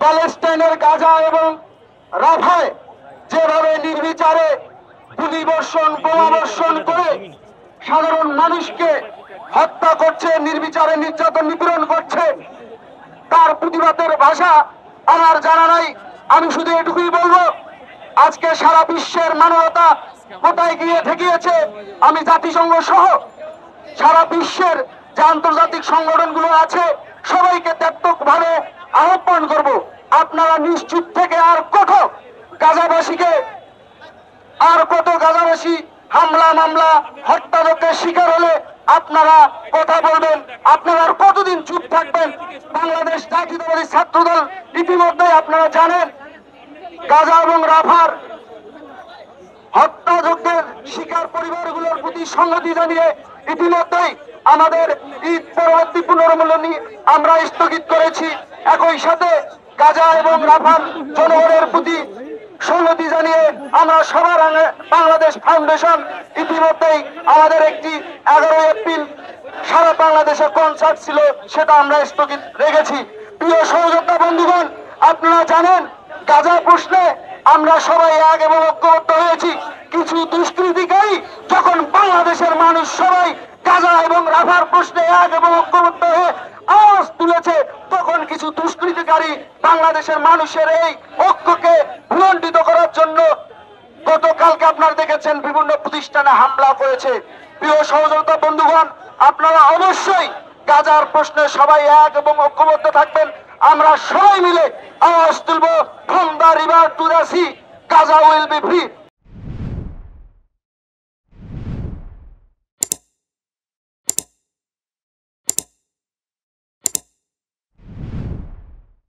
প্যালেস্টাইনের গাজা এবং রাফায় যেভাবে নির্বিচারে গুলিবর্ষণ বোমাবর্ষণ করে সাধারণ মানুষকে হত্যা করছে, নির্বিচারে নির্যাতন নিপীড়ন করছে, তার প্রতিবাদের ভাষা আমার জানা নাই। আমি শুধু এটুকুই বলবো, আজকে সারা বিশ্বের মানবতা কোথায় গিয়ে ঠেকিয়েছে। আমি জাতিসংঘ সহ সারা বিশ্বের যে আন্তর্জাতিক সংগঠনগুলো আছে সবাইকে ত্যাগভাবে আহ্বান করব, আপনারা নিশ্চুপ থেকে আর কত গাজাবাসী হামলা মামলা হত্যাযজ্ঞের শিকার হলে আপনারা কথা বলবেন? আপনারা আর কতদিন চুপ থাকবেন? বাংলাদেশ জাতীয়তাবাদী ছাত্রদল ইতিমধ্যে আপনারা জানেন গাজা এবং রাফার হত্যাযজ্ঞের শিকার পরিবারগুলোর প্রতি সংহতি জানিয়ে ইতিমধ্যেই আমাদের ঈদ পরবর্তী পুনর্মূল্যায়ন আমরা স্থগিত করেছি। একই সাথে গাজা এবং রাফার জনগণের প্রতি সংহতি জানিয়ে আমরা সবার আগে বাংলাদেশ ফাউন্ডেশন ইতিমধ্যেই আমাদের একটি 11 এপ্রিল সারা বাংলাদেশে কনসার্ট ছিল, সেটা আমরা স্থগিত রেখেছি। প্রিয় সহযোদ্ধা বন্ধুগণ, আপনারা জানেন গাজা প্রশ্নে আমরা সবাই এক এবং ঐক্যবদ্ধ হয়েছি। কিছু দুষ্কৃতিকারী যখন বাংলাদেশের মানুষ সবাই গাজা এবং রাফার প্রশ্নে এক এবং ঐক্যবদ্ধ হয়ে আওয়াজ তুলেছে, তখন কিছু দুষ্কৃতিকারী বাংলাদেশের মানুষের এই ঐক্যকে ভুলণ্ডিত করার জন্য গতকালকে আপনারা দেখেছেন বিভিন্ন প্রতিষ্ঠানে হামলা করেছে। প্রিয় সহযোদ্ধা বন্ধুগণ, আপনারা অবশ্যই গাজার প্রশ্নে সবাই এক এবং ঐক্যবদ্ধ থাকবেন। আমরা সবাই মিলে আওয়াজ তুলব, from the river to the sea, Gaza will be free.